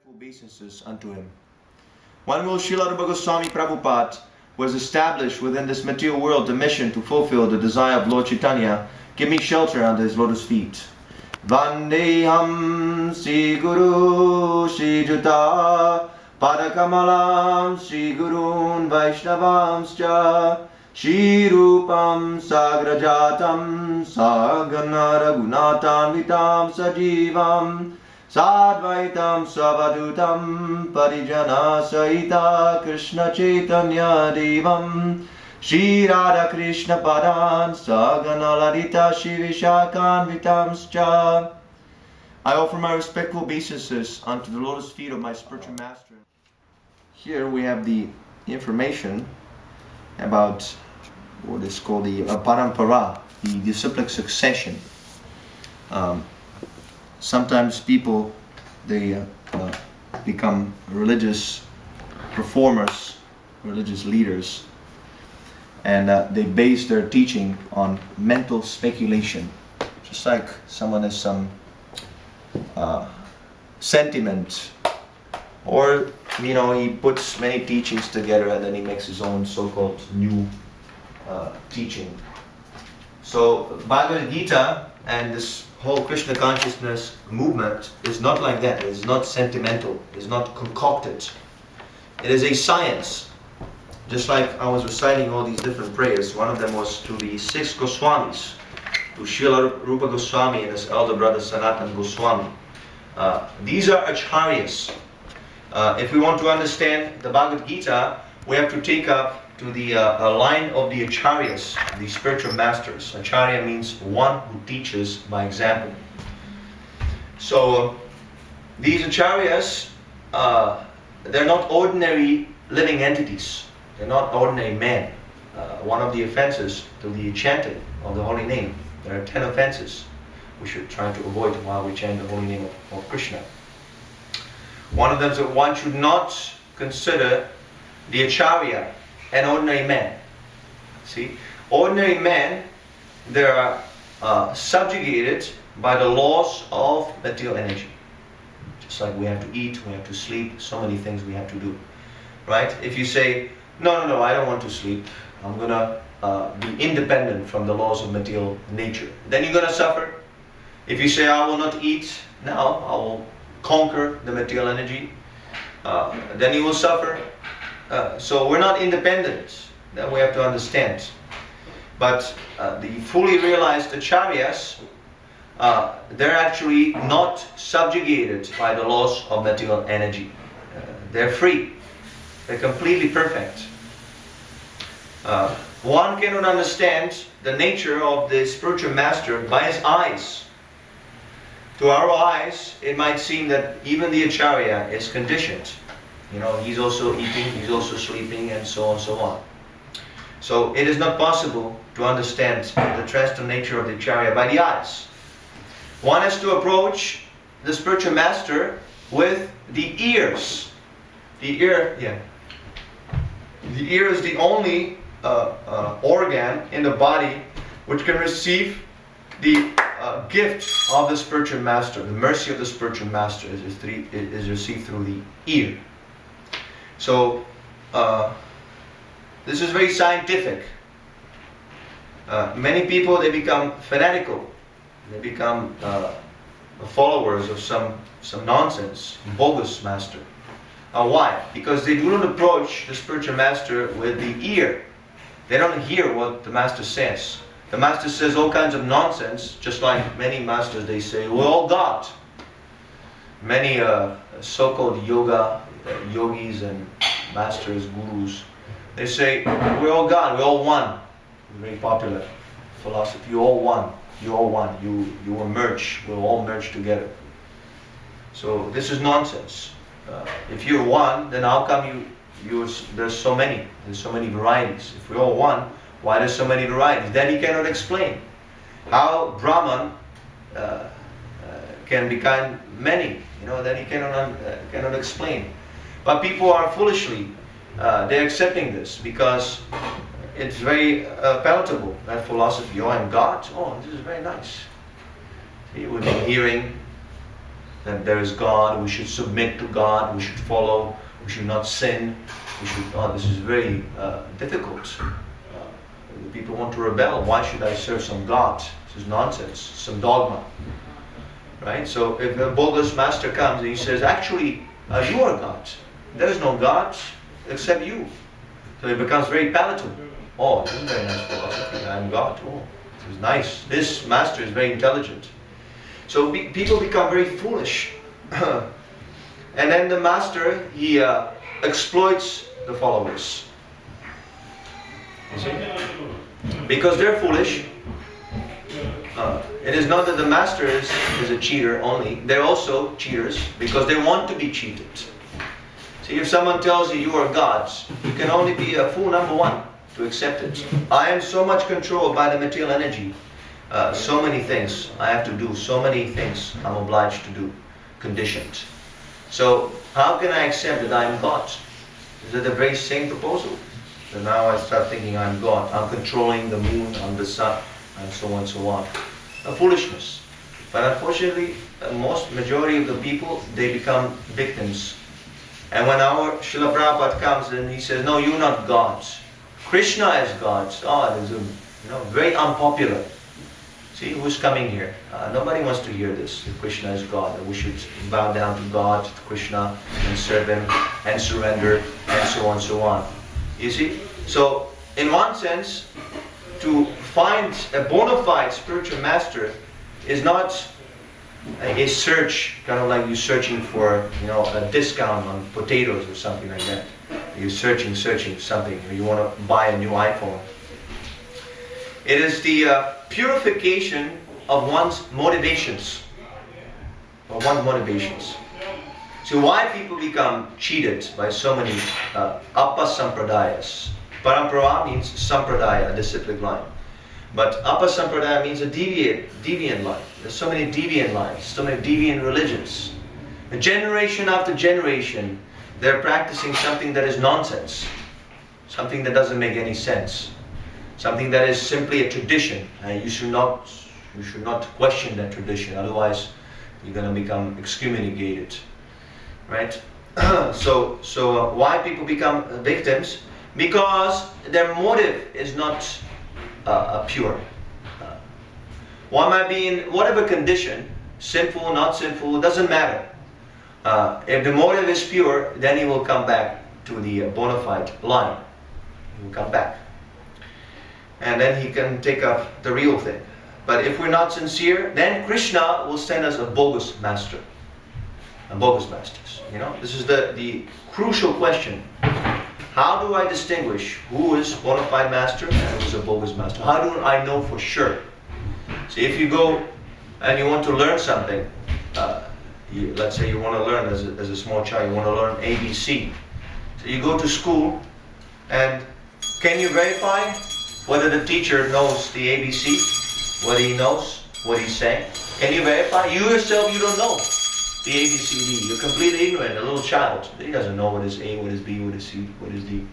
obeisances unto him. One will Srila Rupa Goswami Prabhupada was established within this material world the mission to fulfill the desire of Lord Chaitanya. Give me shelter under his lotus feet. Vandeham Sri Guru Sri Juta Padakamalam Sri Gurun Vaishnavamscha Shri Rupam Sagrajatam Sagana Raghunatanvitam Sajivam Sadvaitam Savadutam Parijana Sahita Krishna Chaitanya Devam Shri Radha Krishna Padan Sagana Lalita Shri Vishakhanvitamscha. I offer my respectful obeisances unto the lotus feet of my spiritual master. Here we have the information about what is called the parampara, the disciplic succession. Sometimes people, they become religious performers, religious leaders, and they base their teaching on mental speculation. Just like someone has some sentiment, or he puts many teachings together and then he makes his own so-called new teaching. So Bhagavad Gita and this whole Krishna consciousness movement is not like that. It is not sentimental. It is not concocted. It is a science. Just like I was reciting all these different prayers, one of them was to the 6 Goswamis, to Srila Rupa Goswami and his elder brother Sanatan Goswami. These are acharyas. If we want to understand the Bhagavad Gita, we have to take up to the line of the acharyas, the spiritual masters. Acharya means one who teaches by example. So these acharyas, they're not ordinary living entities. They're not ordinary men. One of the offenses to the chanting of the holy name, there are 10 offenses we should try to avoid while we chant the holy name of Krishna. One of them is that one should not consider the acharya an ordinary man. See, ordinary men, they are subjugated by the laws of material energy. Just like we have to eat, we have to sleep, so many things we have to do. Right? If you say, no, I don't want to sleep, I'm going to be independent from the laws of material nature, then you're going to suffer. If you say, I will not eat now, I will conquer the material energy, then you will suffer. So we're not independent. That we have to understand. But the fully realized acharyas, they're actually not subjugated by the laws of material energy. They're free. They're completely perfect. One cannot understand the nature of the spiritual master by his eyes. To our eyes, it might seem that even the acharya is conditioned. He's also eating, he's also sleeping, and so on and so on. So it is not possible to understand the transcendental nature of the acharya by the eyes. One has to approach the spiritual master with the ears. The ear is the only organ in the body which can receive the gift of the spiritual master. The mercy of the spiritual master is received through the ear. So this is very scientific. Many people, they become fanatical. They become followers of some nonsense, bogus master. Why? Because they do not approach the spiritual master with the ear. They don't hear what the master says. The master says all kinds of nonsense, just like many masters, they say, we're all God. Many so-called yogis and masters, gurus, they say, we're all God, we're all one. Very popular philosophy. You're all one. You're all one. You will merge. We'll all merge together. So this is nonsense. If you're one, then how come there's so many? There's so many varieties. If we're all one, why there's so many varieties? Then he cannot explain how Brahman can become many. Then he cannot explain. But people are foolishly they're accepting this because it's very palatable, that philosophy. I'm God. Oh, this is very nice. You would be hearing that there is God, we should submit to God, we should follow, we should not sin, this is very difficult. People want to rebel. Why should I serve some God? This is nonsense, some dogma. Right? So if a bogus master comes and he says, actually, you are God. There is no God except you. So it becomes very palatable. Oh, this is a very nice philosophy. I am God. Oh, this is nice. This master is very intelligent. So people become very foolish. And then the master, he exploits the followers. You see? Because they're foolish. It is not that the master is a cheater only. They're also cheaters because they want to be cheated. See, if someone tells you you are God, you can only be a fool number one to accept it. I am so much controlled by the material energy. So many things I have to do. So many things I'm obliged to do. Conditioned. So how can I accept that I am God? Is it the very same proposal? So now I start thinking I'm God. I'm controlling the moon, I'm the sun, and so on and so on. A foolishness. But unfortunately, most majority of the people, they become victims. And when our Srila Prabhupada comes and he says, no, you're not God. Krishna is God. Oh, it is very unpopular. See, who's coming here? Nobody wants to hear this. That Krishna is God. That we should bow down to God, to Krishna, and serve Him, and surrender, and so on and so on. You see? So, in one sense, to find a bona fide spiritual master is not a search, kind of like you searching for, a discount on potatoes or something like that. You're searching something, or you want to buy a new iPhone. It is the purification of one's motivations. So why people become cheated by so many apa-sampradayas? Parampara means sampradaya, a disciplic line. But apa-sampradaya means a deviant line. There's so many deviant lines, so many deviant religions. Generation after generation, they're practicing something that is nonsense. Something that doesn't make any sense. Something that is simply a tradition. And you should not question that tradition, otherwise you're going to become excommunicated. Right? So why people become victims? Because their motive is not pure. One might be in whatever condition, sinful, not sinful, doesn't matter. If the motive is pure, then he will come back to the bona fide line. He will come back. And then he can take up the real thing. But if we're not sincere, then Krishna will send us a bogus master. Bogus masters. This is the crucial question. How do I distinguish who is bona fide master and who is a bogus master? How do I know for sure? See, if you go and you want to learn something, let's say you want to learn as a small child, you want to learn ABC. So you go to school, and can you verify whether the teacher knows the ABC, whether he knows what he's saying? Can you verify? You yourself, you don't know the ABCD. You're completely ignorant, a little child. He doesn't know what is A, what is B, what is C, what is D.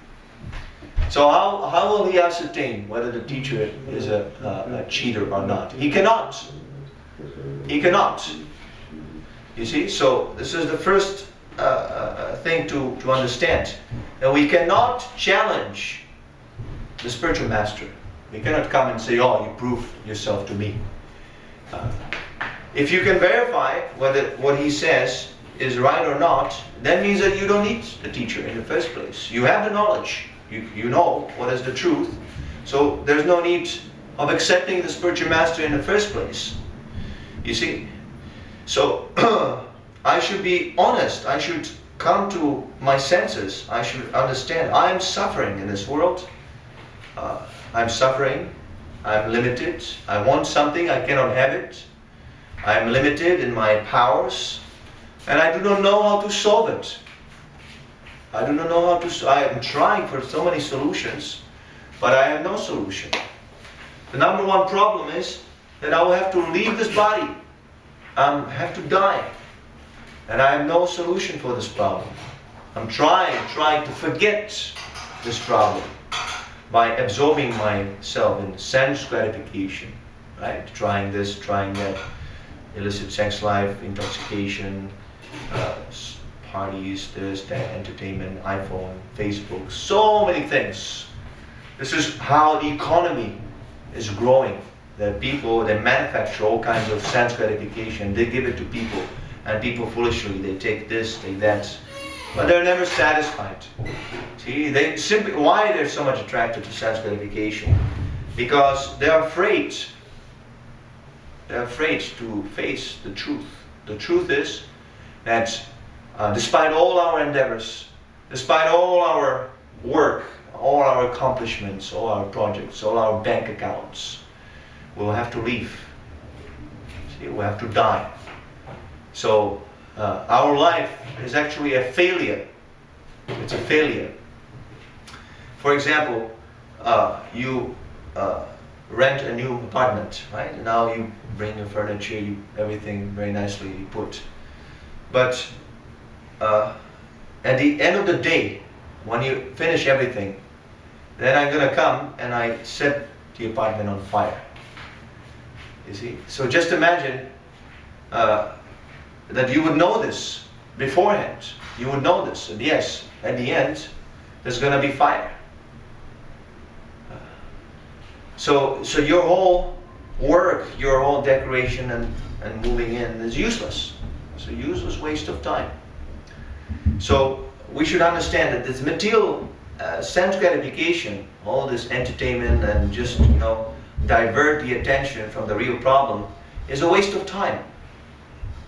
So how will he ascertain whether the teacher is a cheater or not? He cannot. He cannot. You see? So this is the first thing to understand. And we cannot challenge the spiritual master. We cannot come and say, oh, you prove yourself to me. If you can verify whether what he says is right or not, that means that you don't need the teacher in the first place. You have the knowledge. You know what is the truth. So there's no need of accepting the spiritual master in the first place. You see? So I should be honest. I should come to my senses. I should understand. I am suffering in this world. I'm suffering. I'm limited. I want something. I cannot have it. I am limited in my powers. And I do not know how to solve it. I do not know how to. I am trying for so many solutions, but I have no solution. The number one problem is that I will have to leave this body. I have to die. And I have no solution for this problem. I'm trying to forget this problem by absorbing myself in sense gratification. Right? Trying this, trying that. illicit sex life, intoxication, parties, this, that, entertainment, iPhone, Facebook, so many things. This is how the economy is growing. That people, they manufacture all kinds of sense gratification, they give it to people, and people foolishly, they take this, take that, but they're never satisfied. See, they simply, why they're so much attracted to sense gratification? Because they're afraid. They're afraid to face the truth. The truth is that despite all our endeavors, despite all our work, all our accomplishments, all our projects, all our bank accounts, we'll have to leave. See, we'll have to die. So our life is actually a failure. It's a failure. For example, you rent a new apartment, right? Now you bring your furniture, everything very nicely put. But at the end of the day, when you finish everything, then I'm gonna come and I set the apartment on fire. You see? So just imagine that you would know this beforehand. You would know this. And yes, at the end, there's gonna be fire. So your whole work, your whole decoration and moving in is useless. It's a useless waste of time. So we should understand that this material sense gratification, all this entertainment and just, divert the attention from the real problem is a waste of time.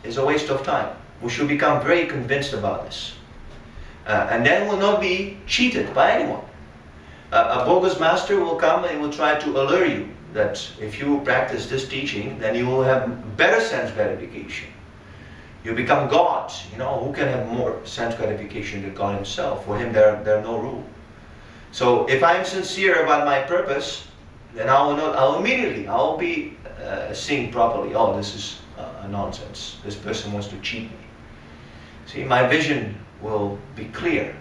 Is a waste of time. We should become very convinced about this. And then we'll not be cheated by anyone. A bogus master will come and will try to allure you that if you practice this teaching, then you will have better sense gratification. You become God. Who can have more sense gratification than God himself? For him, there are no rule. So if I'm sincere about my purpose, then I'll be seeing properly, oh, this is nonsense. This person wants to cheat me. See, my vision will be clear.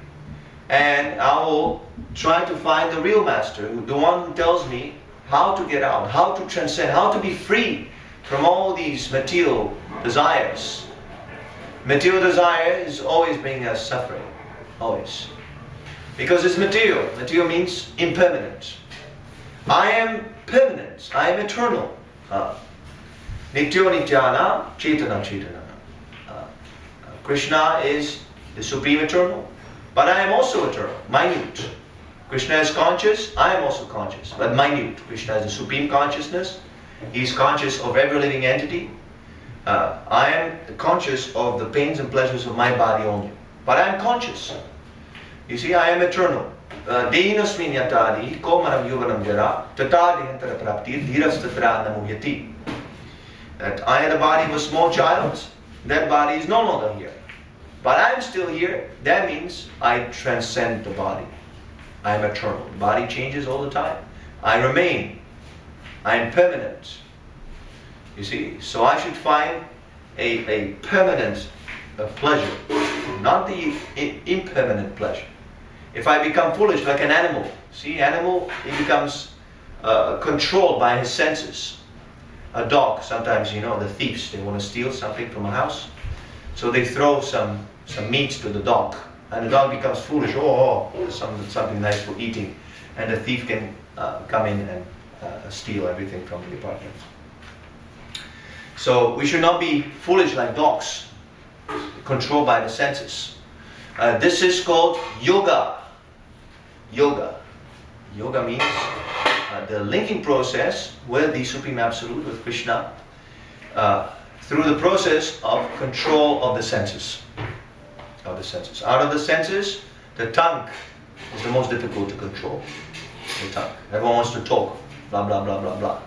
And I will try to find the real master, the one who tells me how to get out, how to transcend, how to be free from all these material desires. Material desire is always bringing us suffering, always. Because it's material. Material means impermanent. I am permanent. I am eternal. Nityo nityana, chetana chetana. Krishna is the supreme eternal. But I am also eternal, minute. Krishna is conscious, I am also conscious, but minute. Krishna is the supreme consciousness. He is conscious of every living entity. I am conscious of the pains and pleasures of my body only. But I am conscious. You see, I am eternal. Dehinasmin yatadi, komanam yuvanam jara, tata dehantara praptir, dhirastatra namuyati. That I had a body of a small child, that body is no longer here. But I'm still here. That means I transcend the body. I am eternal. The body changes all the time. I remain. I am permanent. You see? So I should find a permanent pleasure, not the impermanent pleasure. If I become foolish like an animal, see, animal, he becomes controlled by his senses. A dog, sometimes, the thieves, they want to steal something from a house. So they throw some meat to the dog, and the dog becomes foolish. Something nice for eating, and the thief can come in and steal everything from the apartment. So we should not be foolish like dogs, controlled by the senses. This is called yoga. Yoga means the linking process with the Supreme Absolute, with Krishna, through the process of control of the senses. Out of the senses, the tongue is the most difficult to control. The tongue. Everyone wants to talk, blah blah blah blah blah,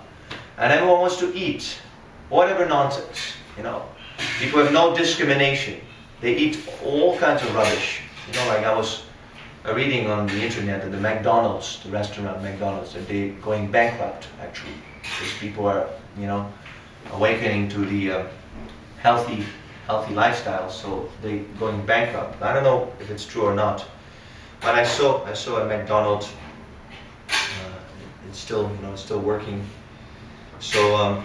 and everyone wants to eat whatever nonsense. People have no discrimination. They eat all kinds of rubbish. Like I was reading on the internet that the restaurant McDonald's, that they're going bankrupt actually, because people are awakening to the healthy lifestyle, so they're going bankrupt. I don't know if it's true or not, but I saw a McDonald's. It's still working. So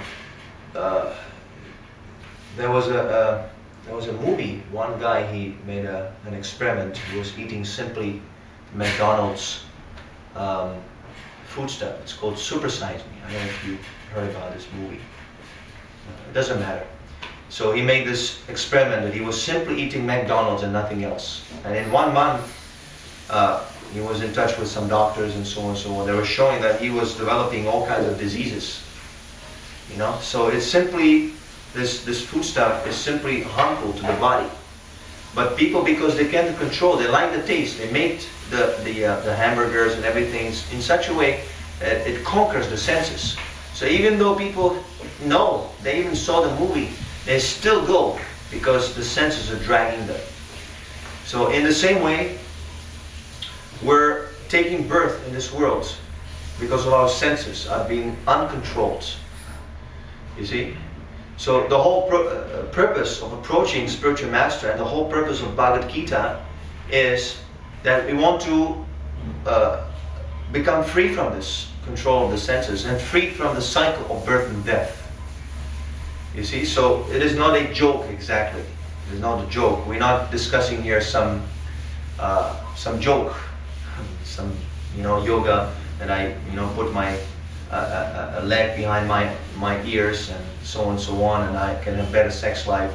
there was a movie. One guy, he made an experiment. He was eating simply McDonald's food stuff. It's called Super Size Me. I don't know if you heard about this movie. It doesn't matter. So he made this experiment that he was simply eating McDonald's and nothing else. And in 1 month, he was in touch with some doctors and so on and so on. They were showing that he was developing all kinds of diseases. You know, so it's simply this food stuff is simply harmful to the body. But people, because they can't control, they like the taste. They make the hamburgers and everything in such a way that it conquers the senses. So even though people know, they even saw the movie, they still go because the senses are dragging them. So in the same way, we're taking birth in this world because of our senses are being uncontrolled. You see? So the whole purpose of approaching spiritual master and the whole purpose of Bhagavad Gita is that we want to become free from this control of the senses and free from the cycle of birth and death. You see, so it is not a joke exactly. It is not a joke. We're not discussing here some joke, some yoga that I put my a leg behind my ears and so on, and I can have better sex life,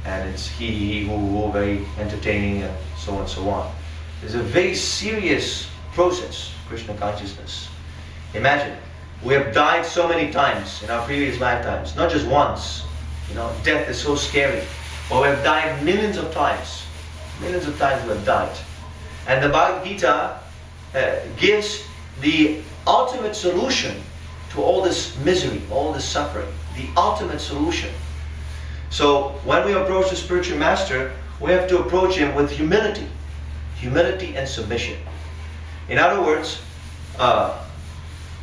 and it's he who very entertaining and so on. It's a very serious process, Krishna consciousness. Imagine, we have died so many times in our previous lifetimes, not just once. Death is so scary. But we have died millions of times. Millions of times we have died. And the Bhagavad Gita gives the ultimate solution to all this misery, all this suffering. The ultimate solution. So when we approach the spiritual master, we have to approach him with humility. Humility and submission. In other words,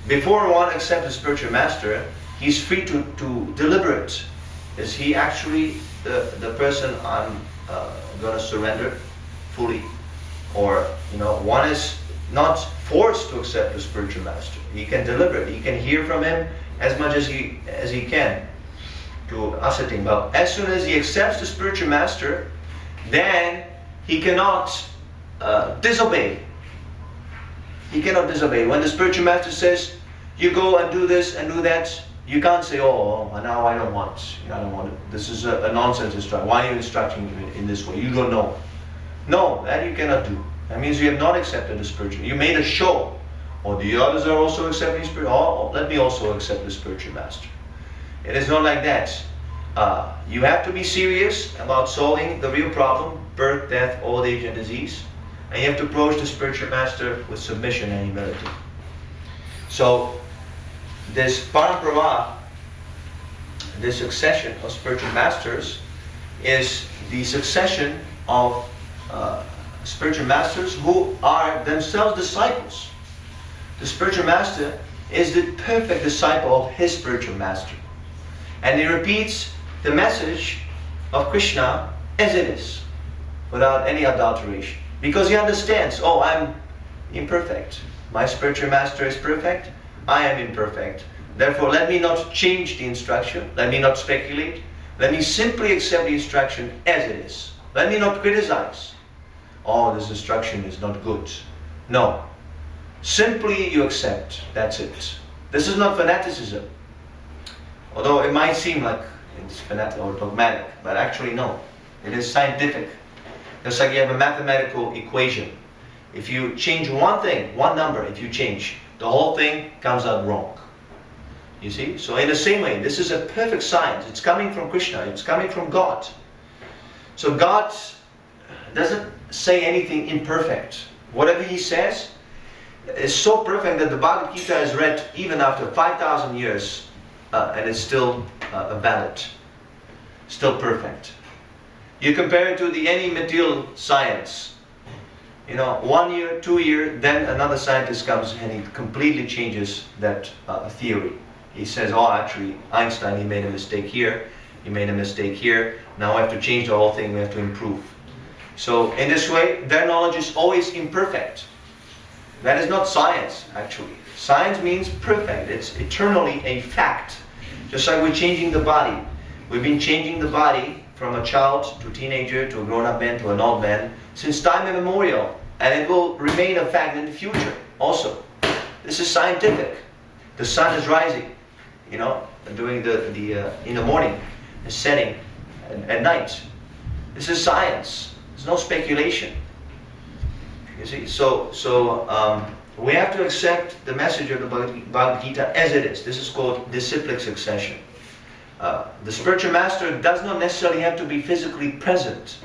before one accepts the spiritual master, he's free to deliberate. Is he actually the person I'm going to surrender fully? Or, one is not forced to accept the spiritual master. He can deliberate. He can hear from him as much as he can to ascertain. But as soon as he accepts the spiritual master, then he cannot disobey. He cannot disobey. When the spiritual master says, you go and do this and do that, you can't say, oh, now I don't want. I don't want it. This is a nonsense instruction. Why are you instructing me in this way? You don't know. No, that you cannot do. That means you have not accepted the spiritual. You made a show. Or the others are also accepting spiritual. Oh, let me also accept the spiritual master. It is not like that. You have to be serious about solving the real problem, birth, death, old age, and disease. And you have to approach the spiritual master with submission and humility. So, this parampara, this succession of spiritual masters, is the succession of spiritual masters who are themselves disciples. The spiritual master is the perfect disciple of his spiritual master. And he repeats the message of Krishna as it is, without any adulteration. Because he understands, oh, I'm imperfect. My spiritual master is perfect. I am imperfect. Therefore, let me not change the instruction. Let me not speculate. Let me simply accept the instruction as it is. Let me not criticize. Oh, this instruction is not good. No. Simply you accept. That's it. This is not fanaticism. Although it might seem like it's fanatic or dogmatic, but actually no. It is scientific. Just like you have a mathematical equation. If you change one thing, one number, if you change, the whole thing comes out wrong. You see? So in the same way, this is a perfect science. It's coming from Krishna. It's coming from God. So God doesn't say anything imperfect. Whatever he says is so perfect that the Bhagavad Gita is read even after 5,000 years and it's still valid. Still perfect. You compare it to any material science. 1 year, 2 years, then another scientist comes and he completely changes that theory. He says, oh, actually, Einstein, he made a mistake here, he made a mistake here, now we have to change the whole thing, we have to improve. So, in this way, their knowledge is always imperfect. That is not science, actually. Science means perfect, it's eternally a fact. Just like we're changing the body. We've been changing the body from a child to a teenager to a grown-up man to an old man since time immemorial, and it will remain a fact in the future also. This is scientific. The sun is rising, during in the morning, and setting at night. This is science. There's no speculation. You see, so we have to accept the message of the Bhagavad Gita as it is. This is called disciplic succession. The spiritual master does not necessarily have to be physically present.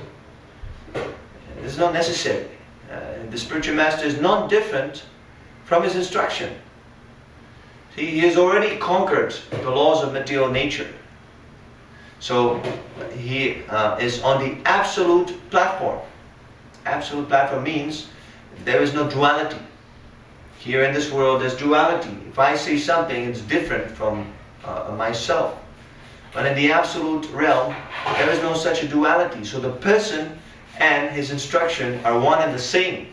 It's not necessary. The spiritual master is not different from his instruction. See, he has already conquered the laws of material nature. So he is on the absolute platform. Absolute platform means there is no duality. Here in this world there's duality. If I say something, it's different from myself. But in the absolute realm, there is no such a duality. So the person and his instruction are one and the same.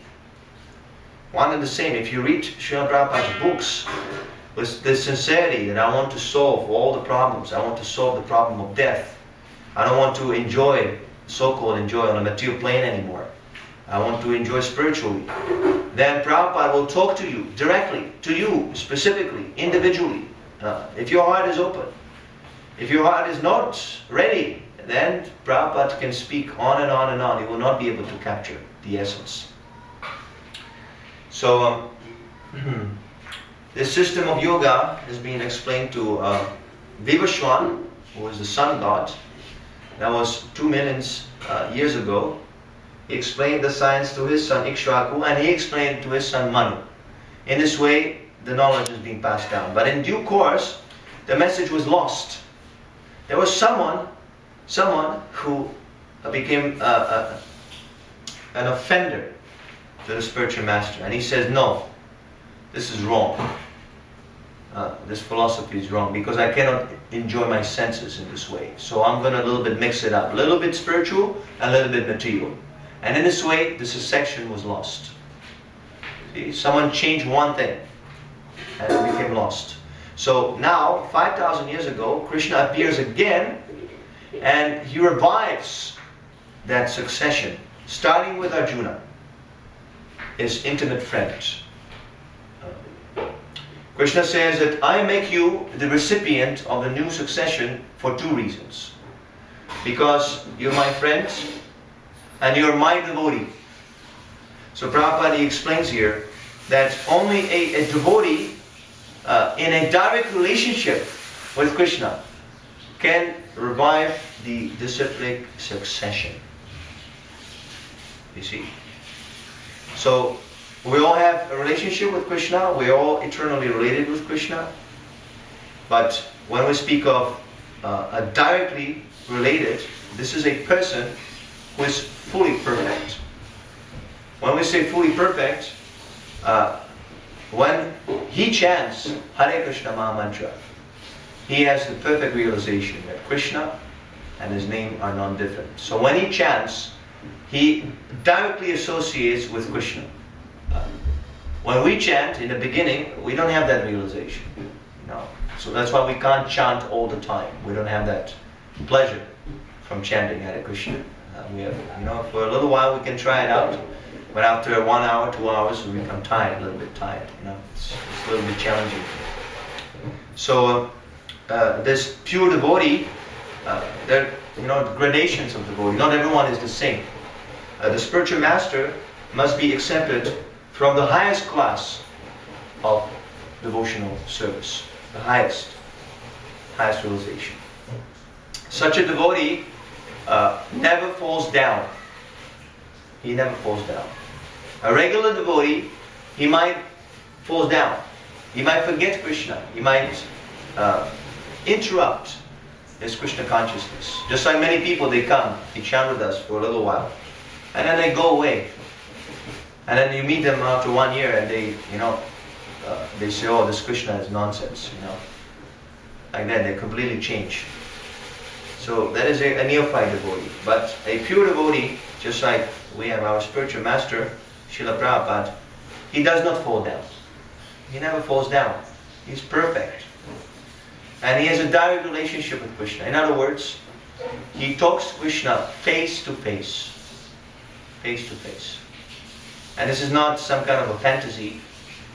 One and the same. If you read Srila Prabhupada's books with the sincerity that I want to solve all the problems, I want to solve the problem of death, I don't want to enjoy, so-called enjoy on a material plane anymore, I want to enjoy spiritually, then Prabhupada will talk to you directly, to you specifically, individually, if your heart is open. If your heart is not ready, then Prabhupada can speak on and on and on. He will not be able to capture the essence. So, this system of yoga has been explained to Vivaswan, who was the sun god. That was 2 million years ago. He explained the science to his son Ikshvaku, and he explained it to his son Manu. In this way, the knowledge is being passed down. But in due course, the message was lost. There was someone who became an offender to the spiritual master, and he says, no, this is wrong. This philosophy is wrong because I cannot enjoy my senses in this way. So I'm going to a little bit mix it up. A little bit spiritual, a little bit material. And in this way, the section was lost. See, someone changed one thing and it became lost. So now, 5,000 years ago, Krishna appears again and he revives that succession, starting with Arjuna, his intimate friend. Krishna says that I make you the recipient of the new succession for 2 reasons. Because you're my friend and you're my devotee. So Prabhupada explains here that only a devotee in a direct relationship with Krishna can revive the disciplic succession. You see? So we all have a relationship with Krishna, we're all eternally related with Krishna. But when we speak of a directly related, this is a person who is fully perfect. When we say fully perfect, when he chants Hare Krishna Maha Mantra, he has the perfect realization that Krishna and his name are non-different. So when he chants, he directly associates with Krishna. When we chant in the beginning, we don't have that realization. So that's why we can't chant all the time. We don't have that pleasure from chanting Hare Krishna. We have, for a little while we can try it out. But after 1 hour, 2 hours, we become tired, a little bit tired. It's a little bit challenging. So this pure devotee, there are gradations of devotee. Not everyone is the same. The spiritual master must be accepted from the highest class of devotional service, the highest realization. Such a devotee never falls down. He never falls down. A regular devotee, he might fall down. He might forget Krishna. He might interrupt his Krishna consciousness. Just like many people, they come, they chant with us for a little while, and then they go away. And then you meet them after 1 year, and they say, "Oh, this Krishna is nonsense." Like that, they completely change. So that is a neophyte devotee. But a pure devotee, just like we have our spiritual master, Srila Prabhupada, he does not fall down. He never falls down. He's perfect. And he has a direct relationship with Krishna. In other words, He talks to Krishna face to face. Face to face. And this is not some kind of a fantasy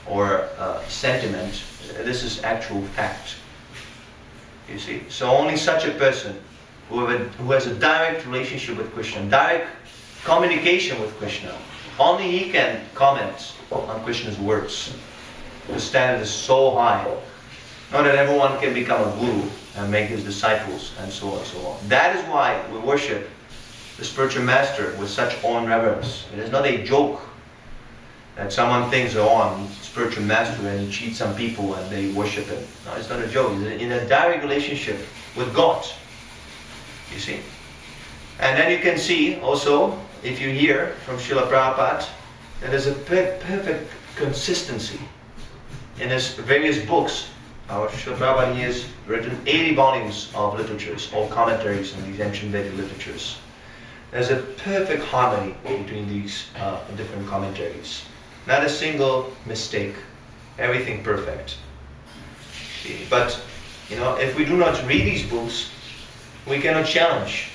or sentiment. This is actual fact. You see? So only such a person who has a direct relationship with Krishna, direct communication with Krishna, only he can comment on Krishna's words. The standard is so high. Not that everyone can become a guru and make his disciples and so on and so on. That is why we worship the spiritual master with such awe and reverence. It is not a joke that someone thinks, oh, I'm a spiritual master and he cheats some people and they worship him. No, it's not a joke. It's in a direct relationship with God. You see? And then you can see also, if you hear from Srila Prabhupada, that there's a perfect consistency in his various books. Our Srila Prabhupada, he has written 80 volumes of literatures, all commentaries on these ancient Vedic literatures. There's a perfect harmony between these different commentaries. Not a single mistake. Everything perfect. But, if we do not read these books, we cannot challenge.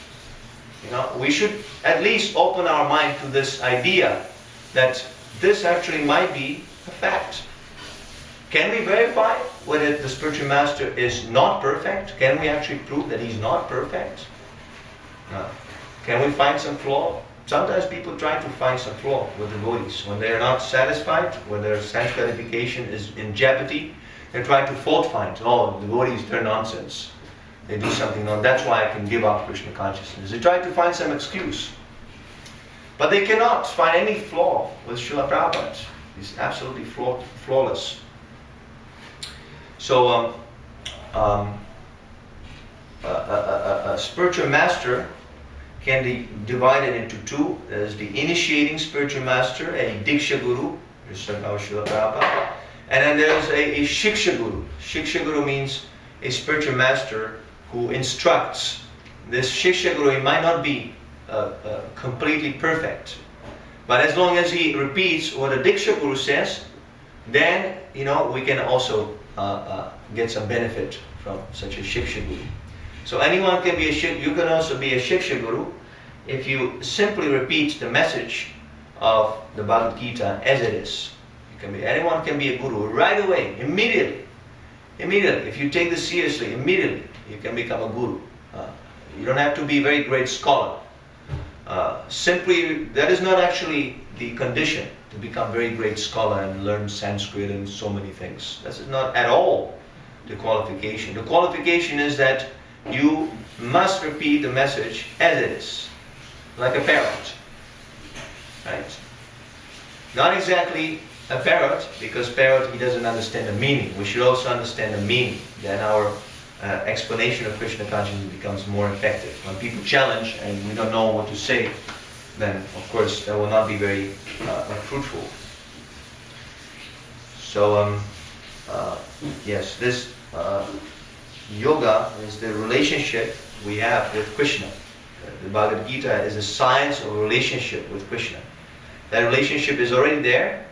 We should at least open our mind to this idea that this actually might be a fact. Can we verify whether the spiritual master is not perfect? Can we actually prove that he's not perfect? No. Can we find some flaw? Sometimes people try to find some flaw with devotees. When they are not satisfied, when their sense gratification is in jeopardy, they try to fault find. Oh, devotees, they're nonsense. They do something wrong. That's why I can give up Krishna consciousness. They try to find some excuse. But they cannot find any flaw with Srila Prabhupada. He's absolutely flawless. So, a spiritual master can be divided into two. There's the initiating spiritual master, a Diksha Guru, our Srila Prabhupada. And then there's a Shiksha Guru. Shiksha Guru means a spiritual master who instructs. This Shiksha Guru, he might not be completely perfect, but as long as he repeats what a Diksha Guru says, then we can also get some benefit from such a Shiksha Guru. So anyone can be you can also be a Shiksha Guru if you simply repeat the message of the Bhagavad Gita as it is. Anyone can be a guru right away, immediately. If you take this seriously, immediately you can become a guru. You don't have to be a very great scholar. Simply, that is not actually the condition to become a very great scholar and learn Sanskrit and so many things. This is not at all the qualification. The qualification is that you must repeat the message as it is, like a parrot. Right? Not exactly a parrot, because parrot, he doesn't understand the meaning. We should also understand the meaning. Then our explanation of Krishna consciousness becomes more effective. When people challenge and we don't know what to say, then of course that will not be very fruitful. So yes, this yoga is the relationship we have with Krishna. The Bhagavad Gita is a science of relationship with Krishna. That relationship is already there.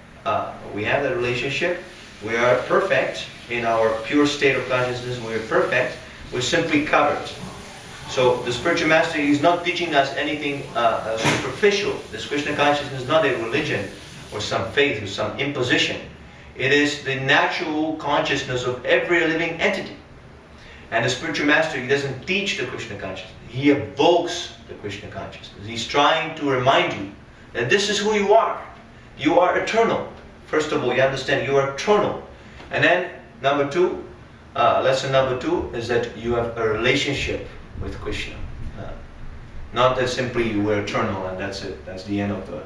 We have that relationship. We are perfect in our pure state of consciousness. We are perfect. We're simply covered. So the spiritual master is not teaching us anything superficial. This Krishna consciousness is not a religion or some faith or some imposition. It is the natural consciousness of every living entity. And the spiritual master, he doesn't teach the Krishna consciousness. He evokes the Krishna consciousness. He's trying to remind you that this is who you are. You are eternal. First of all, you understand you are eternal. And then, number two, lesson number two is that you have a relationship with Krishna. Not that simply you were eternal and that's it. That's the end of the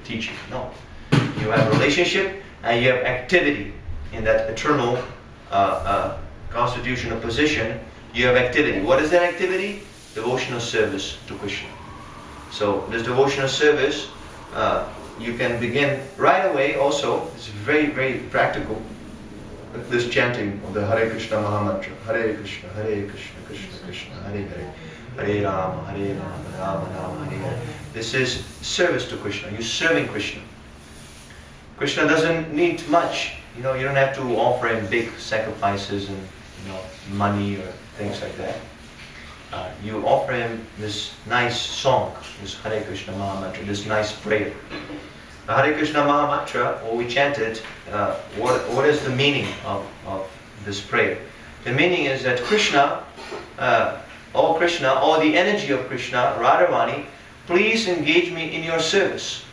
teaching. No. You have a relationship and you have activity in that eternal constitutional position. You have activity. What is that activity? Devotional service to Krishna. So this devotional service, you can begin right away also. It's very, very practical. This chanting of the Hare Krishna Mahamantra. Hare Krishna, Krishna Krishna, Hare Hare. Hare Rama, Rama Rama, Hare Hare. This is service to Krishna. You're serving Krishna. Krishna doesn't need much. You don't have to offer him big sacrifices and money or things like that. you offer him this nice song, this Hare Krishna Maha Mantra, this nice prayer. The Hare Krishna Maha Mantra, or we chant it, what is the meaning of this prayer? The meaning is that Krishna, or the energy of Krishna, Radharani, please engage me in your service.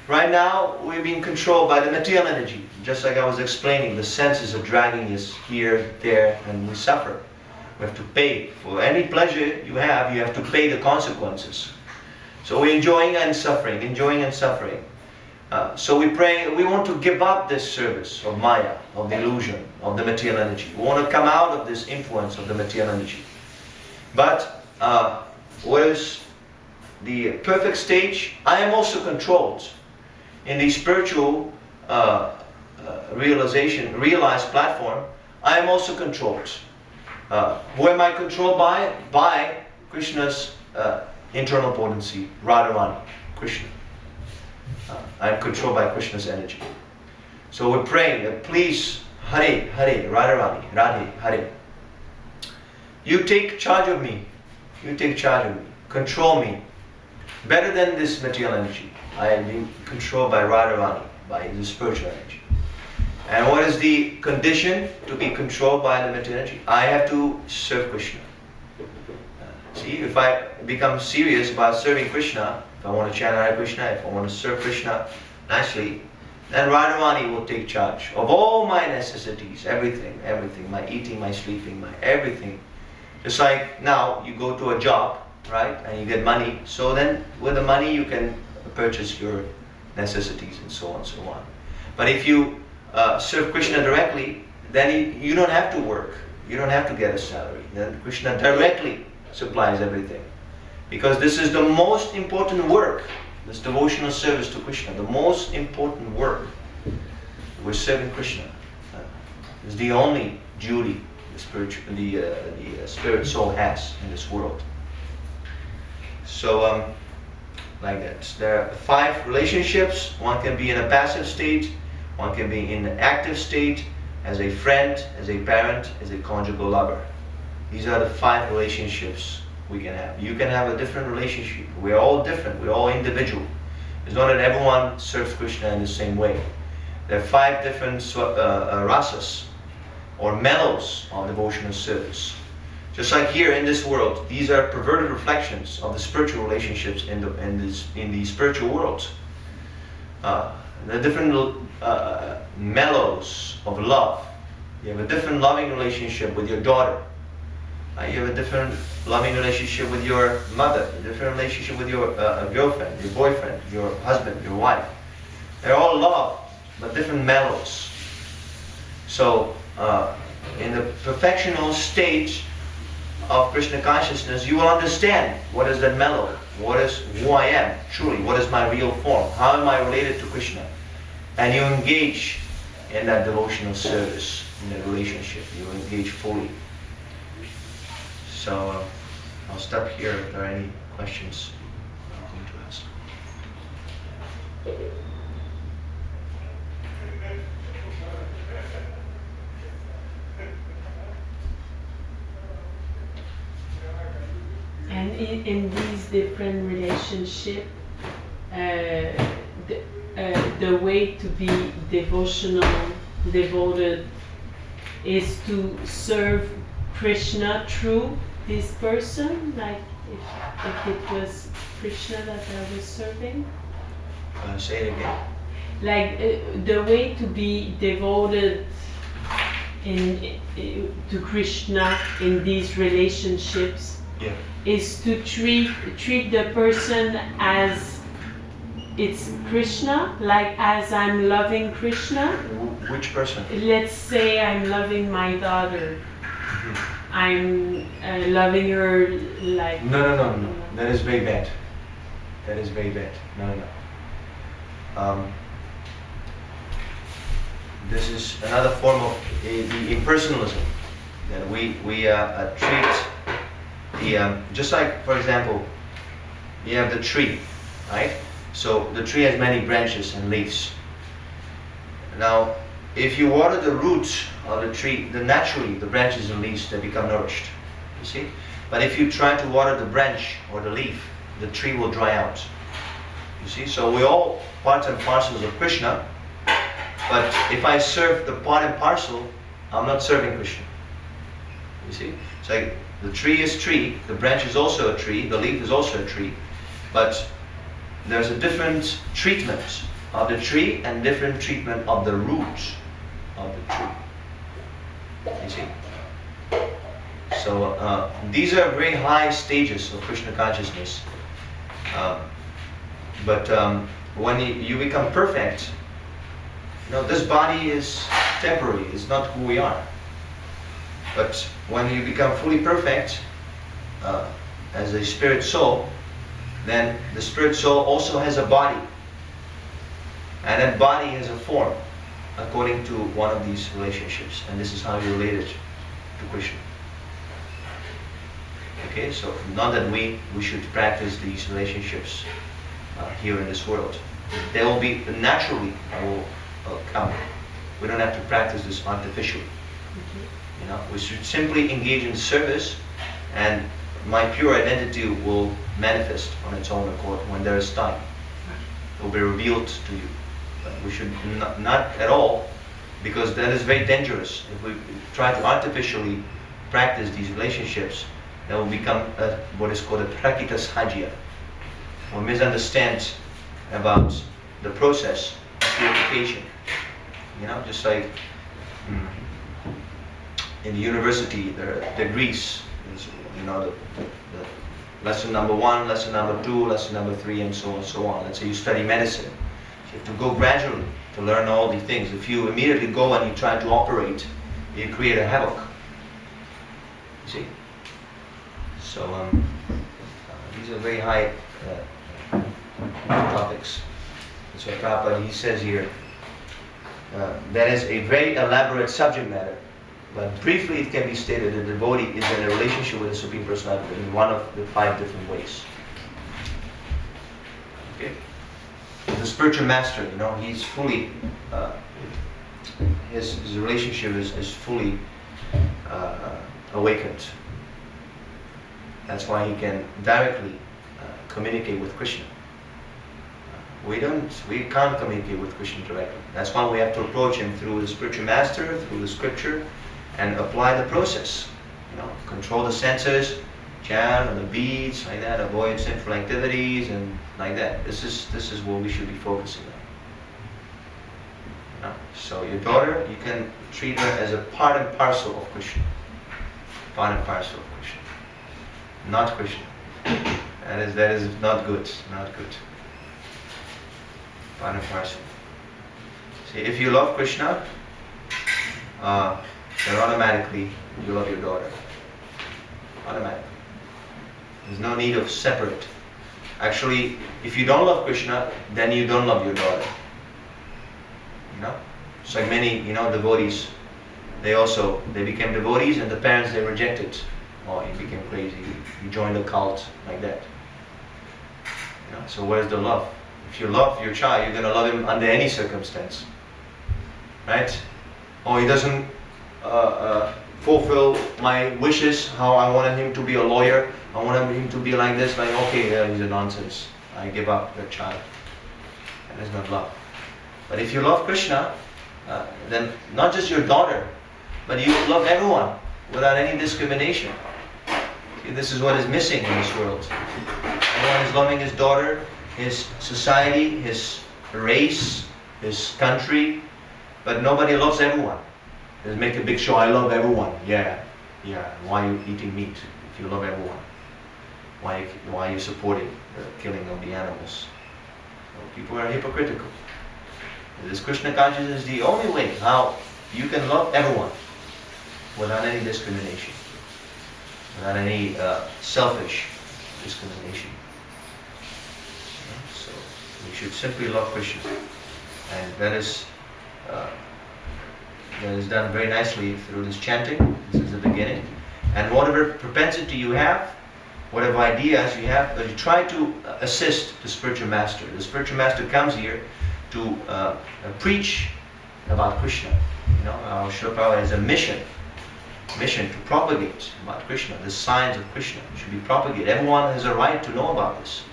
Right now, we're being controlled by the material energy. Just like I was explaining, the senses are dragging us here, there, and we suffer. We have to pay. For any pleasure you have to pay the consequences. So we're enjoying and suffering, enjoying and suffering. So we pray, we want to give up this service of Maya, of the illusion, of the material energy. We want to come out of this influence of the material energy. But what is the perfect stage? I am also controlled. In the spiritual realized platform, I am also controlled. Who am I controlled by? By Krishna's internal potency, Radharani, Krishna. I am controlled by Krishna's energy. So we're praying that please, Hare, Hare, Radharani, Radhe, Hare. You take charge of me. You take charge of me. Control me. Better than this material energy. I am being controlled by Radharani, by the spiritual energy. And what is the condition to be controlled by the material energy? I have to serve Krishna. See, if I become serious about serving Krishna, if I want to chant Hare Krishna, if I want to serve Krishna nicely, then Radharani will take charge of all my necessities, everything, my eating, my sleeping, my everything. Just like now, you go to a job, right, and you get money, so then with the money you can purchase your necessities and so on and so on. But if you serve Krishna directly, then you don't have to work. You don't have to get a salary. Then Krishna directly supplies everything. Because this is the most important work, this devotional service to Krishna, the most important work. We're serving Krishna. It's the only duty the spirit soul has in this world. So, like that. There are 5 relationships. One can be in a passive state, one can be in an active state, as a friend, as a parent, as a conjugal lover. These are the 5 relationships we can have. You can have a different relationship. We're all different, we're all individual. It's not that everyone serves Krishna in the same way. There are 5 different rasas, or mellows of devotional service. Just like here in this world, these are perverted reflections of the spiritual relationships in the spiritual world. The different mellows of love. You have a different loving relationship with your daughter. You have a different loving relationship with your mother, a different relationship with your girlfriend, your boyfriend, your husband, your wife. They're all love, but different mellows. So, in the perfectional state of Krishna consciousness, you will understand what is that mellow, who I am, truly, what is my real form, how am I related to Krishna. And you engage in that devotional service, in that relationship, you engage fully. So, I'll stop here if there are any questions I'm going to ask. And in these different relationships, the way to be devoted, is to serve Krishna through this person, like if it was Krishna that I was serving. Say it again. Like the way to be devoted to Krishna in these relationships, yeah, is to treat the person as it's Krishna, like as I'm loving Krishna. Which person? Let's say I'm loving my daughter. Mm-hmm. I'm loving her like... No. That is very bad. That is very bad. No. This is another form of the impersonalism. That we treat the... just like, for example, you have the tree, right? So the tree has many branches and leaves. Now, if you water the roots of the tree, then naturally the branches and leaves, they become nourished. You see? But if you try to water the branch or the leaf, the tree will dry out. You see, so we're all parts and parcels of Krishna. But if I serve the part and parcel, I'm not serving Krishna. You see, it's like the tree is tree, the branch is also a tree, the leaf is also a tree, but there's a different treatment of the tree and different treatment of the root of the tree. You see? So these are very high stages of Krishna consciousness. But when you become perfect, this body is temporary, it's not who we are. But when you become fully perfect as a spirit soul, then the spirit soul also has a body. And that body has a form according to one of these relationships. And this is how you relate it to Krishna. Okay, so not that we should practice these relationships here in this world. They will be naturally will come. We don't have to practice this artificially. We should simply engage in service, and my pure identity will manifest on its own accord when there is time. It will be revealed to you. But we should not at all, because that is very dangerous. If we try to artificially practice these relationships, that will become what is called a prakita sajya, or misunderstand about the process of purification. Just like in the university, there are degrees. The lesson number 1, lesson number 2, lesson number 3, and so on and so on. Let's say you study medicine. You have to go gradually to learn all these things. If you immediately go and you try to operate, you create a havoc. You see? So these are very high topics. That's why Prabhupada, he says here, that is a very elaborate subject matter. But briefly it can be stated that the devotee is in a relationship with the Supreme Personality in one of the 5 different ways. Okay? The spiritual master, he's fully, his relationship is fully awakened. That's why he can directly communicate with Krishna. We can't communicate with Krishna directly. That's why we have to approach him through the spiritual master, through the scripture, and apply the process. Control the senses, chant on the beats, like that, avoid sinful activities, and like that. This is what we should be focusing on. So your daughter, you can treat her as a part and parcel of Krishna. Part and parcel of Krishna. Not Krishna. That is not good. Not good. Part and parcel. See, if you love Krishna, then automatically you love your daughter. Automatically. There's no need of separate. Actually, if you don't love Krishna, then you don't love your daughter. It's like many, devotees. They became devotees, and the parents, they rejected. Oh, you became crazy. You joined a cult, like that. So where's the love? If you love your child, you're going to love him under any circumstance. Right? Oh, he doesn't fulfill my wishes, how I wanted him to be a lawyer. I wanted him to be like this, like, okay, yeah, he's a nonsense. I give up that child. And it's not love. But if you love Krishna, then not just your daughter, but you love everyone without any discrimination. See, this is what is missing in this world. Everyone is loving his daughter, his society, his race, his country, but nobody loves everyone. They make a big show, I love everyone. Yeah. Why are you eating meat if you love everyone? Why are you supporting the killing of the animals? Well, people are hypocritical. This Krishna consciousness is the only way how you can love everyone without any discrimination, without any selfish discrimination. So we should simply love Krishna, and that is done very nicely through this chanting. This is the beginning, and whatever propensity you have, whatever ideas you have, you try to assist the spiritual master. The spiritual master comes here to preach about Krishna. Our Srila Prabhupada has a mission mission to propagate about Krishna. The signs of Krishna should be propagated. Everyone has a right to know about this.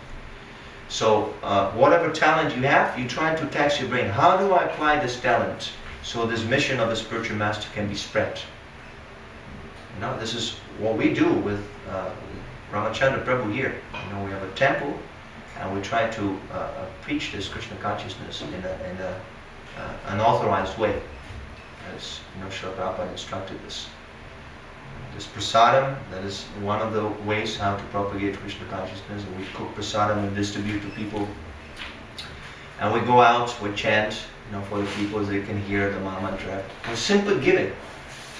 So whatever talent you have, you try to tax your brain. How do I apply this talent so this mission of the spiritual master can be spread? You know, this is what we do with Ramachandra Prabhu here. You know, we have a temple, and we try to preach this Krishna consciousness in a unauthorized way, as you know, Srila Prabhupada instructed us. This prasadam, that is one of the ways how to propagate Krishna consciousness. And we cook prasadam and distribute to people. And we go out, we chant, you know, for the people so they can hear the mantra. We're simply giving.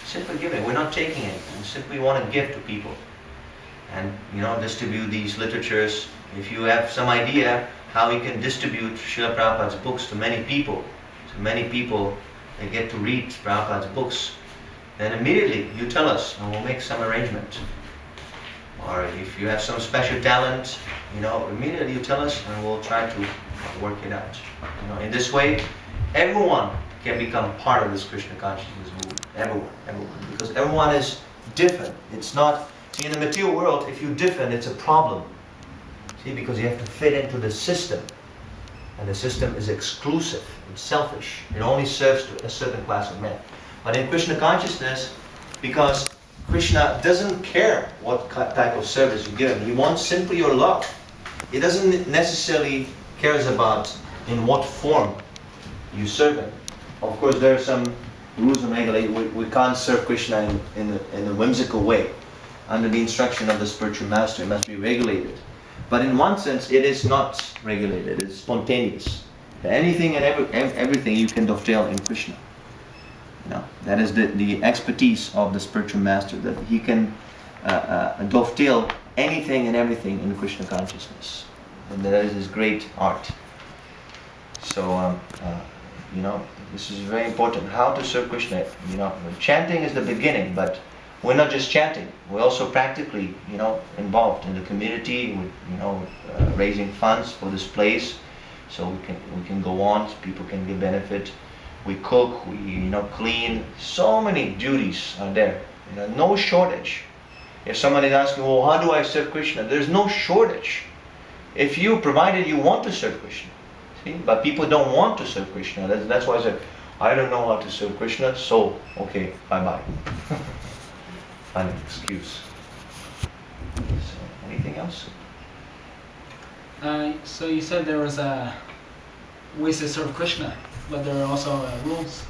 Simply giving. We're not taking anything. We simply want to give to people. And, you know, distribute these literatures. If you have some idea how you can distribute Srila Prabhupada's books to many people, they get to read Prabhupada's books, then immediately you tell us and we'll make some arrangement. Or if you have some special talent, you know, immediately you tell us and we'll try to work it out. You know, in this way, everyone can become part of this Krishna consciousness movement. Everyone. Because everyone is different. It's not, see, in the material world, if you're different, it's a problem. See, because you have to fit into the system. And the system is exclusive, it's selfish. It only serves to a certain class of men. But in Krishna consciousness, because Krishna doesn't care what type of service you give him, he wants simply your love. He doesn't necessarily cares about in what form you serve him. Of course, there are some rules and regulations. We can't serve Krishna in a whimsical way. Under the instruction of the spiritual master, it must be regulated. But in one sense, it is not regulated. It's spontaneous. Anything and everything you can dovetail in Krishna. You know, that is the expertise of the spiritual master, that he can dovetail anything and everything in Krishna consciousness. And that is his great art. So, you know, this is very important. How to serve Krishna. You know, chanting is the beginning, but we're not just chanting. We're also practically, you know, involved in the community. With, you know, raising funds for this place, so we can go on. People can get benefit. We cook. We, you know, clean. So many duties are there. You know, no shortage. If someone is asking, well, how do I serve Krishna? There's no shortage. If you, provided you want to serve Krishna. See? But people don't want to serve Krishna. That's why I said, I don't know how to serve Krishna, so, okay, bye-bye. Find an excuse. So, anything else? So you said there was ways to serve Krishna, but there are also rules.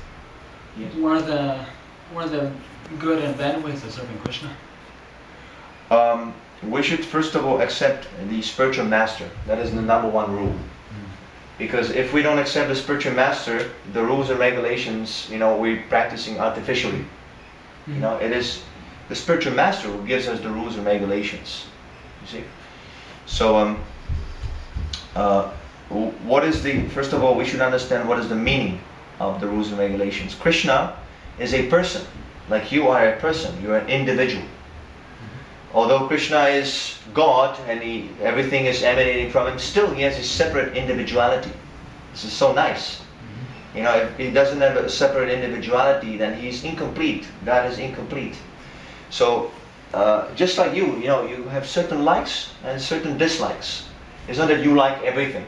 Yes. What are the good and bad ways of serving Krishna? We should first of all accept the spiritual master. That is the number one rule. Because if we don't accept the spiritual master, the rules and regulations, you know, we're practicing artificially. You know, it is the spiritual master who gives us the rules and regulations. You see? So, what is first of all, we should understand what is the meaning of the rules and regulations. Krishna is a person. Like you are a person. You are an individual. Although Krishna is God and everything is emanating from him, still he has a separate individuality. This is so nice. You know, if he doesn't have a separate individuality, then he's incomplete. God is incomplete. So, just like you know, you have certain likes and certain dislikes. It's not that you like everything,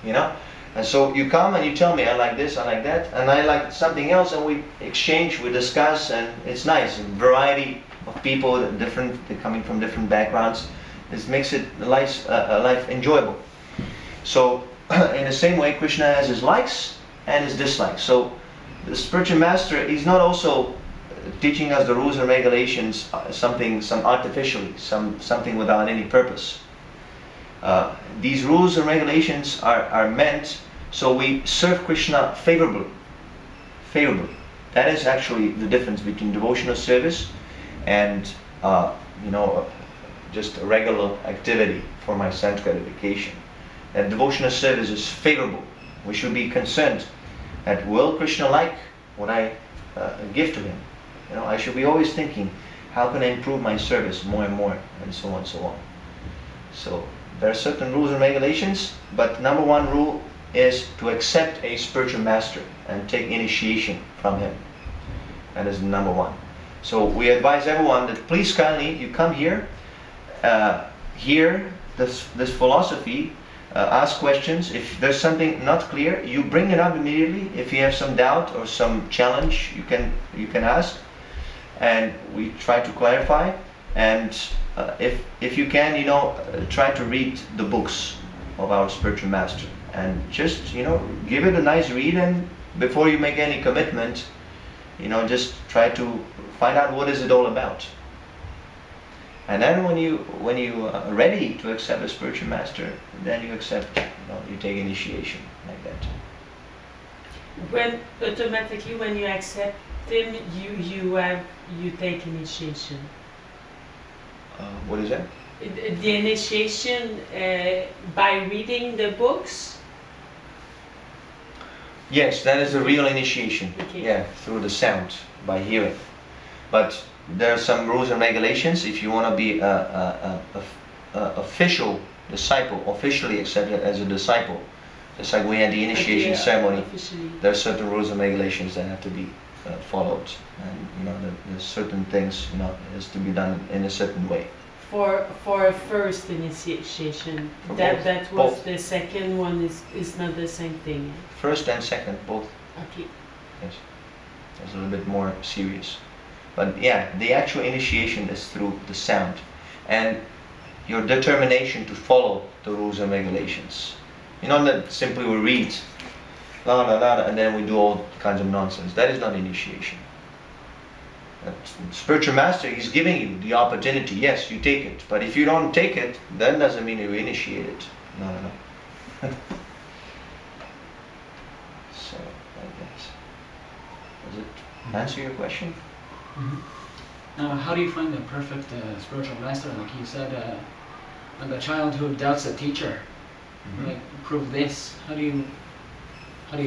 you know. And so you come and you tell me, I like this, I like that, and I like something else, and we exchange, we discuss, and it's nice. A variety of people, they're coming from different backgrounds. This makes it life enjoyable. So, in the same way, Krishna has his likes and his dislikes. So, the spiritual master, he's not also teaching us the rules and regulations, something artificially, something without any purpose. These rules and regulations are meant so we serve Krishna favorably. That is actually the difference between devotional service and you know, just a regular activity for my sense gratification. And devotional service is favorable. We should be concerned that will Krishna like what I give to him? You know, I should be always thinking, how can I improve my service more and more, and so on and so on. So there are certain rules and regulations, but number one rule is to accept a spiritual master and take initiation from him. That is number one. So we advise everyone that please kindly, you come here, hear this philosophy, ask questions. If there's something not clear, you bring it up immediately. If you have some doubt or some challenge, you can ask, and we try to clarify. And if you can, try to read the books of our spiritual master, and just give it a nice read, and before you make any commitment, just try to find out what is it all about. And then when you are ready to accept a spiritual master, then you accept, you take initiation like that. When automatically when you accept him, you take initiation. What is that? The initiation by reading the books. Yes, that is a real initiation. Okay. Yeah, through the sound, by hearing. But there are some rules and regulations. If you want to be a official disciple, officially accepted as a disciple, just like we had the initiation ceremony, there are certain rules and regulations that have to be followed, and there's certain things has to be done in a certain way. For a first initiation, For that was both. the second one is not the same thing. First and second, both. Okay. Yes, it's a little bit more serious. But yeah, the actual initiation is through the sound and your determination to follow the rules and regulations. That simply we read, la la la, and then we do all kinds of nonsense. That is not initiation. Spiritual master, he's giving you the opportunity. Yes, you take it. But if you don't take it, that doesn't mean you initiate it. No. So, like that. Does it answer your question? Mm-hmm. Now, how do you find the perfect spiritual master? Like you said, like a child who doubts the teacher, like prove this. How do you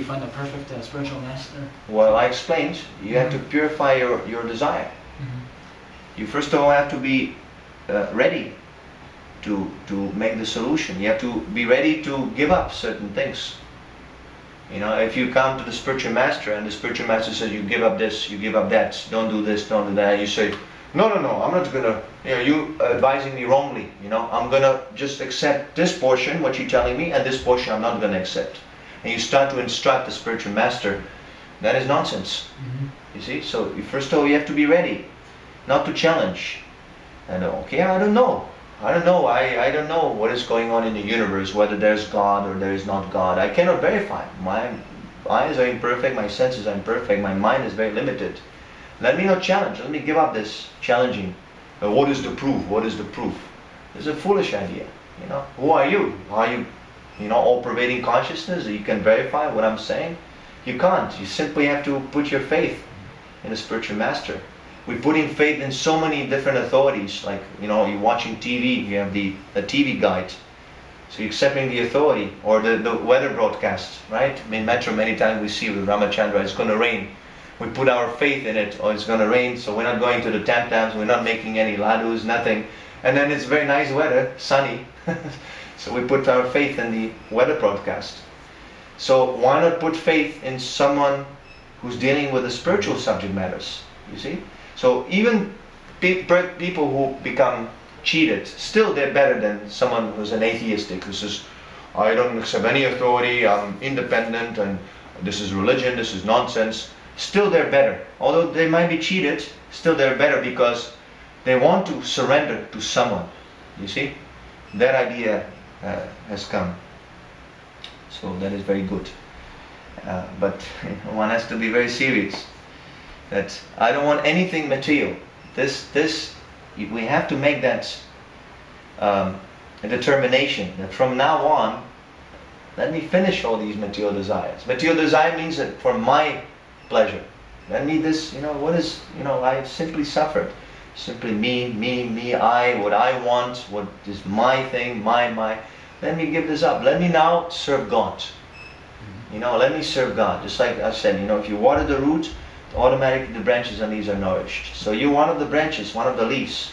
find the perfect spiritual master? Well, I explained. You have to purify your desire. You first of all have to be ready to make the solution. You have to be ready to give up certain things. If you come to the spiritual master and the spiritual master says you give up this, you give up that, don't do this, don't do that, you say, no, I'm not gonna, you advising me wrongly, I'm gonna just accept this portion, what you're telling me, and this portion I'm not gonna accept. And you start to instruct the spiritual master, that is nonsense. You see? So first of all you have to be ready, not to challenge. And okay, I don't know. I don't know what is going on in the universe, whether there's God or there is not God. I cannot verify. My eyes are imperfect, my senses are imperfect, my mind is very limited. Let me not challenge. Let me give up this challenging. What is the proof? What is the proof? It's a foolish idea. Who are you? Are you, all-pervading consciousness? You can verify what I'm saying? You can't. You simply have to put your faith in the spiritual master. We're putting faith in so many different authorities, like, you're watching TV, you have the TV guide. So you're accepting the authority, or the weather broadcast, right? In Metro many times we see with Ramachandra, it's going to rain. We put our faith in it, or it's going to rain, so we're not going to the tam-tams, we're not making any ladus, nothing. And then it's very nice weather, sunny. So we put our faith in the weather broadcast. So why not put faith in someone who's dealing with the spiritual subject matters, you see? So even people who become cheated, still they're better than someone who's an atheistic, who says, I don't accept any authority, I'm independent, and this is religion, this is nonsense. Still they're better. Although they might be cheated, still they're better because they want to surrender to someone. You see? That idea has come. So that is very good. But one has to be very serious. That I don't want anything material. We have to make that a determination that from now on, let me finish all these material desires. Material desire means that for my pleasure. Let me this, what is, I've simply suffered. Simply me, I, what I want, what is my thing, my. Let me give this up. Let me now serve God. Let me serve God. Just like I said, if you water the root, automatically the branches and leaves are nourished. So you're one of the branches, one of the leaves.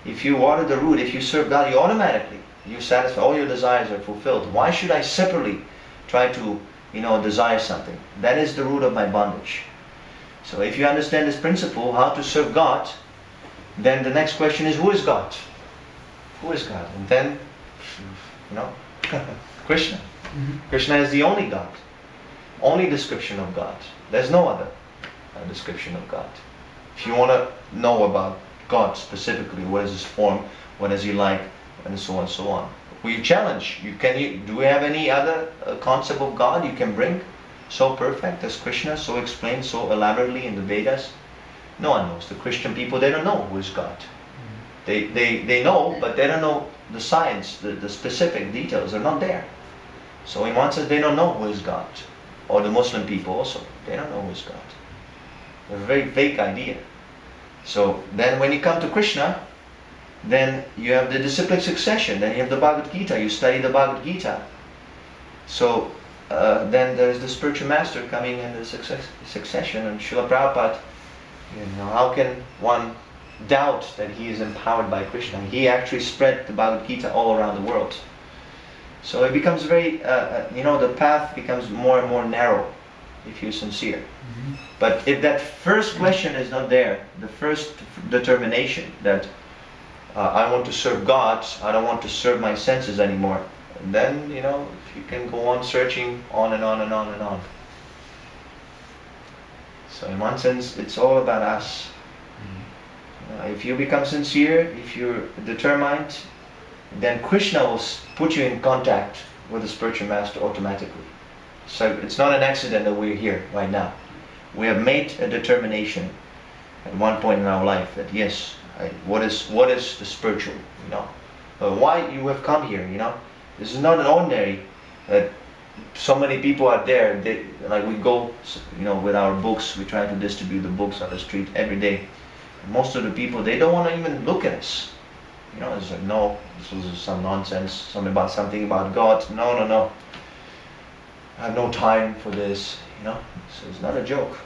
If you water the root, if you serve God, you satisfy, all your desires are fulfilled. Why should I separately try to, desire something? That is the root of my bondage. So if you understand this principle, how to serve God, then the next question is, who is God? Who is God? And then, Krishna. Krishna is the only God. Only description of God. There's no other description of God. If you want to know about God specifically, what is His form, what is He like, and so on and so on. We challenge you. Do we have any other concept of God you can bring so perfect as Krishna, so explained so elaborately in the Vedas? No one knows. The Christian people, they don't know who is God. They know, but they don't know the science, the specific details are not there. So in one sense, they don't know who is God. Or the Muslim people also, they don't know who is God. They have a very vague idea. So then when you come to Krishna, then you have the disciplic succession, then you have the Bhagavad Gita, you study the Bhagavad Gita. So then there's the spiritual master coming in the succession, and Srila Prabhupada, how can one doubt that he is empowered by Krishna? He actually spread the Bhagavad Gita all around the world. So it becomes very, the path becomes more and more narrow if you're sincere. But if that first question is not there, the first determination that I want to serve God, I don't want to serve my senses anymore, then, you can go on searching on and on and on and on. So in one sense, it's all about us. If you become sincere, if you're determined, then Krishna will put you in contact with the spiritual master automatically. So it's not an accident that we're here right now. We have made a determination at one point in our life that yes, what is the spiritual? Why you have come here? This is not an ordinary. That so many people out there. We go, with our books. We try to distribute the books on the street every day. Most of the people, they don't want to even look at us. It's like, no, this was some nonsense, something about God. No. I have no time for this, So it's not a joke.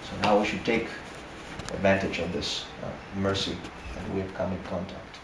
So now we should take advantage of this mercy that we have come in contact.